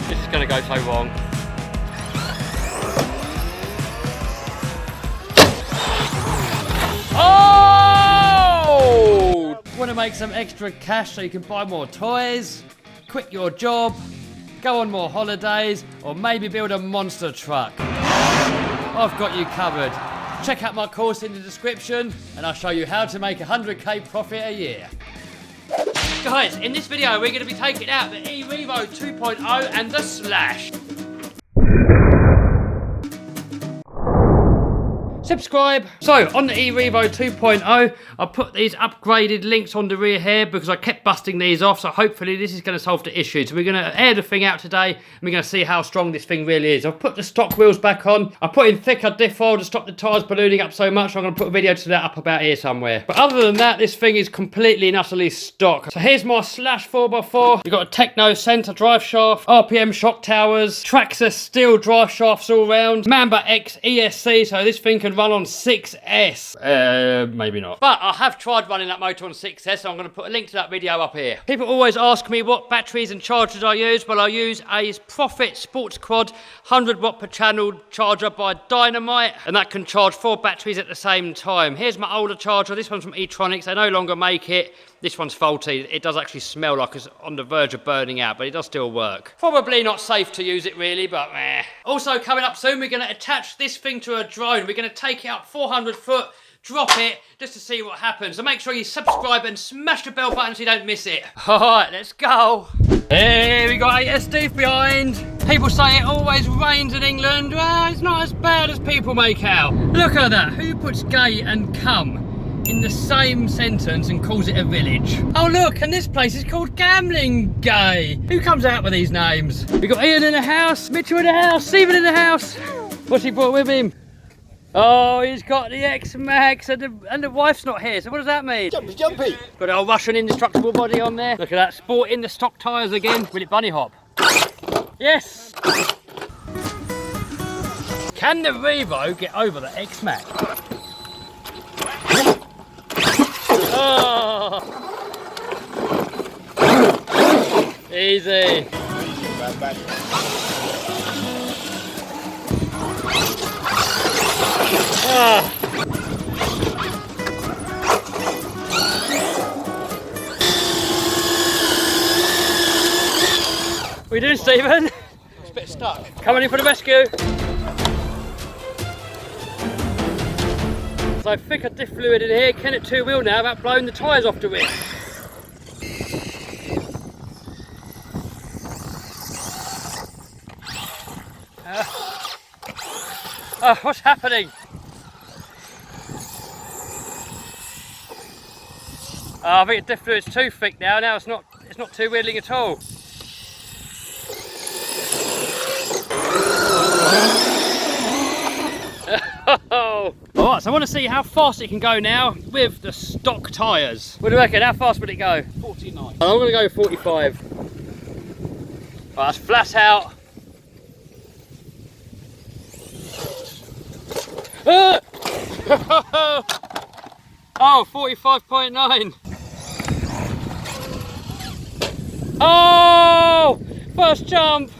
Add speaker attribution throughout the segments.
Speaker 1: This is going to go so wrong. Oh! Want to make some extra cash so you can buy more toys, quit your job, go on more holidays, or maybe build a monster truck? I've got you covered. Check out my course in the description and I'll show you how to make 100k profit a year. Guys, in this video we're going to be taking out the E-Revo 2.0 and the Slash. Subscribe. So, on the E-Revo 2.0, I put these upgraded links on the rear here because I kept busting these off, so hopefully this is going to solve the issue. So we're going to air the thing out today, and we're going to see how strong this thing really is. I've put the stock wheels back on. I put in thicker diff oil to stop the tyres ballooning up so much. I'm going to put a video to that up about here somewhere. But other than that, this thing is completely and utterly stock. So here's my Slash 4x4. You've got a Techno centre drive shaft, RPM shock towers, Traxxas steel drive shafts all round, Mamba X ESC, so this thing can run on 6S. Maybe not. But I have tried running that motor on 6S, so I'm going to put a link to that video up here. People always ask me what batteries and chargers I use. Well, I use a Profit Sports Quad 100 watt per channel charger by Dynamite, and that can charge 4 batteries at the same time. Here's my older charger. This one's from eTronics. They no longer make it. This one's faulty. It does actually smell like it's on the verge of burning out, but it does still work. Probably not safe to use it really, but meh. Also coming up soon, we're going to attach this thing to a drone. We're going to take it up 400 foot, drop it, just to see what happens. So make sure you subscribe and smash the bell button so you don't miss it. Alright, let's go. Here we got S-Steve behind. People say it always rains in England. Well, it's not as bad as people make out. Look at that. Who puts gay and cum in the same sentence and calls it a village? Oh look, and this place is called Gambling Gay. Who comes out with these names? We got Ian in the house, Mitchell in the house, Stephen in the house. What's he brought with him? Oh, he's got the X-Maxx and the wife's not here, so what does that mean? Jumpy, jumpy. Got our Russian indestructible body on there. Look at that, sporting the stock tyres again. Will it bunny hop? Yes! Can the Revo get over the X-Maxx? Oh. Easy. Ah. What are you doing, Stephen? It's a bit stuck. Coming in for the rescue. So thicker diff fluid in here, can it 2-wheel now without blowing the tyres off the rim? Oh, what's happening? Oh, I think the diff fluid's too thick now. Now it's not 2-wheeling at all. Alright, so I want to see how fast it can go now with the stock tyres. What do you reckon? How fast would it go? 49. I'm going to go 45. Right, that's flat out. Oh, 45.9. Oh, first jump.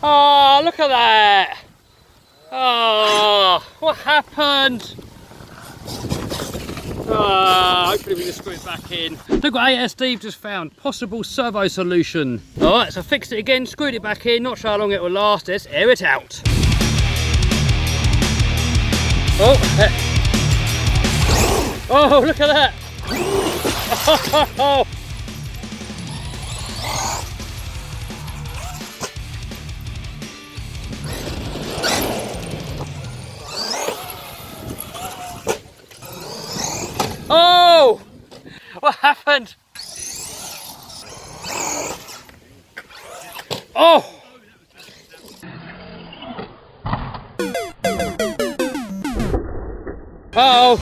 Speaker 1: Oh, look at that. Oh, what happened? Oh, hopefully we can screw it back in. Look what Steve just found. Possible servo solution. Alright, so fixed it again, screwed it back in. Not sure how long it will last. Let's air it out. Oh, oh, look at that. Oh. Oh! What happened? Oh! Uh-oh!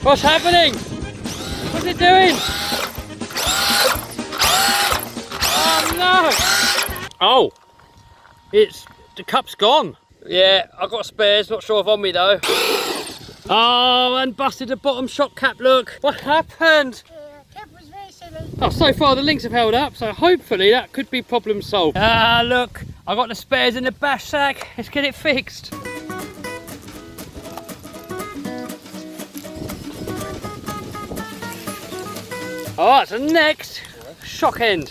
Speaker 1: What's happening? What's it doing? Oh no! Oh! The cup's gone. Yeah, I've got spares, not sure if on me though. Oh, and busted the bottom shock cap, look. What happened?
Speaker 2: Cap was very sensitive.
Speaker 1: Oh, so far the links have held up, so hopefully that could be problem solved. Ah, look, I got the spares in the bash sack. Let's get it fixed. Alright, so next, shock end.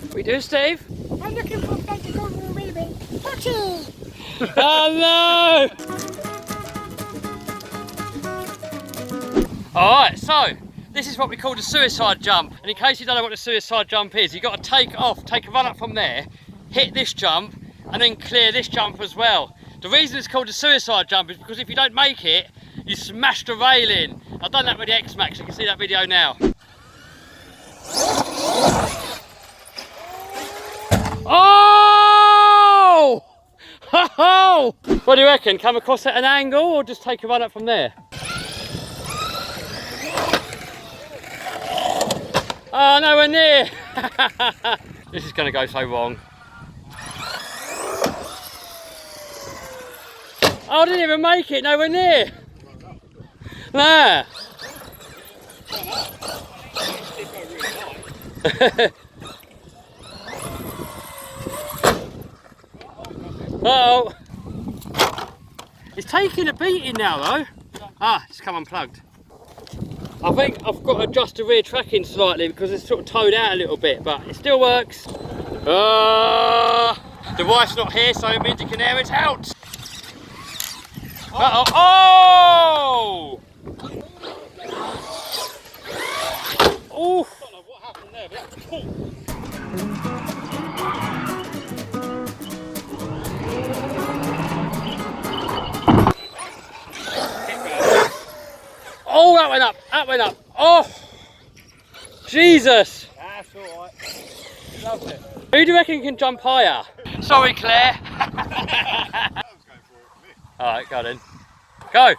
Speaker 1: What we do, Steve?
Speaker 2: I'm looking for a place to go for a wee bit. Potty!
Speaker 1: Oh no! Alright, so this is what we call the suicide jump. And in case you don't know what the suicide jump is, you've got to take off, take a run up from there, hit this jump, and then clear this jump as well. The reason it's called the suicide jump is because if you don't make it, you smash the railing. I've done that with the X-Maxx, you can see that video now. Oh! Ho-ho! What do you reckon? Come across at an angle or just take a run up from there? Oh, nowhere near! This is going to go so wrong. Oh, I didn't even make it, nowhere near. Nah. Uh-oh. It's taking a beating now though. Ah, it's come unplugged. I think I've got to adjust the rear tracking slightly because it's sort of towed out a little bit, but it still works. The wife's not here, so it means you can air it out. Uh-oh. Oh! Oh! I don't know what happened there, but that was cool. Oh, that went up, that went up. Oh! Jesus!
Speaker 3: That's alright. Loved it.
Speaker 1: Who do you reckon can jump higher? Sorry, Claire. Alright, go then. Go!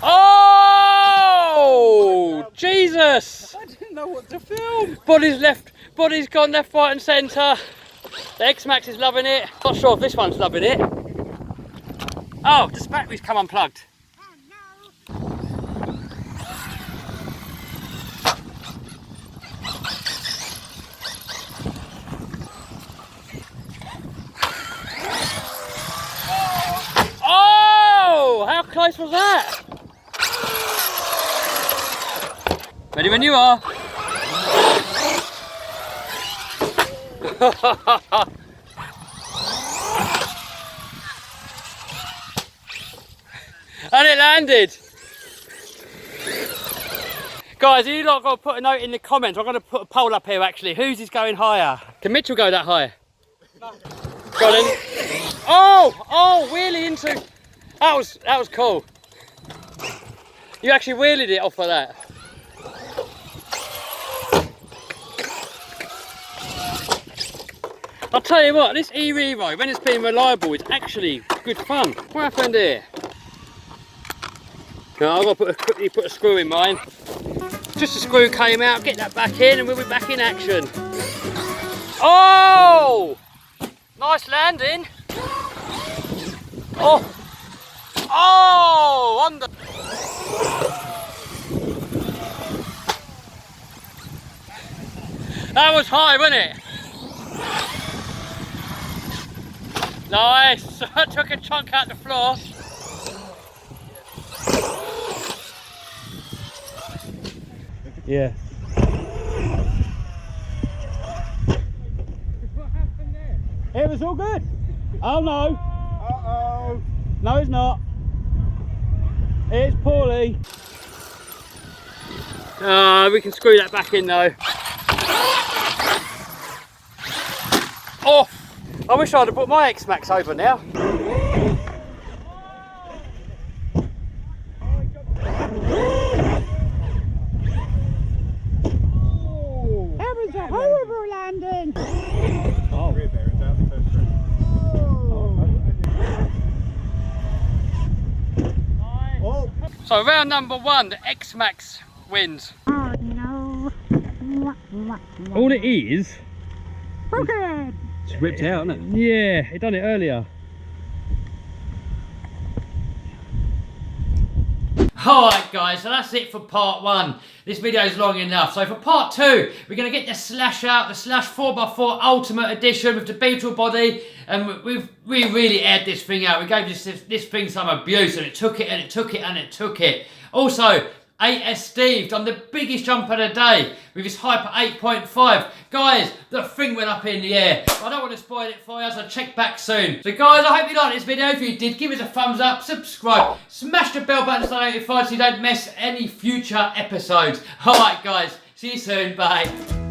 Speaker 1: Oh! Jesus!
Speaker 3: I didn't know what to film.
Speaker 1: Body's gone left, right and centre. The X-Maxx is loving it. Not sure if this one's loving it. Oh, the battery's come unplugged. How close was that? Ready when you are. And it landed. Guys, you lot got to put a note in the comments. I'm going to put a poll up here actually. Whose is going higher? Can Mitchell go that high? No. Go on. Oh, wheelie into. That was cool. You actually wheelied it off of that. I'll tell you what, this E-Revo, when it's been reliable, it's actually good fun. What happened here? No, I've got to quickly put a screw in mine. Just a screw came out, get that back in and we'll be back in action. Oh! Nice landing. Oh! Oh, on the... That was high, wasn't it? Nice. I took a chunk out the floor. Yeah. What happened there? It was all good. Oh no.
Speaker 3: Uh-oh.
Speaker 1: No, it's not. It's poorly. We can screw that back in though. Oh, I wish I'd have put my X-Maxx over now.
Speaker 2: That was a horrible landing.
Speaker 3: Oh. Oh.
Speaker 1: So round number one, the X-Maxx wins.
Speaker 2: Oh no.
Speaker 1: All it is...
Speaker 2: Broken.
Speaker 3: It's ripped out, isn't it?
Speaker 1: Yeah, it done it earlier. Alright guys, so that's it for part 1. This video is long enough. So for part 2, we're going to get the Slash out, the Slash 4x4 Ultimate Edition with the beetle body. And we really aired this thing out. We gave this thing some abuse, and it took it and it took it and it took it. Also, 8S Steve done the biggest jump of the day with his Hyper 8.5. Guys, the thing went up in the air. I don't want to spoil it for you, so check back soon. So guys, I hope you liked this video. If you did, give us a thumbs up, subscribe, smash the bell button to stay notified so you don't miss any future episodes. Alright guys, see you soon, bye.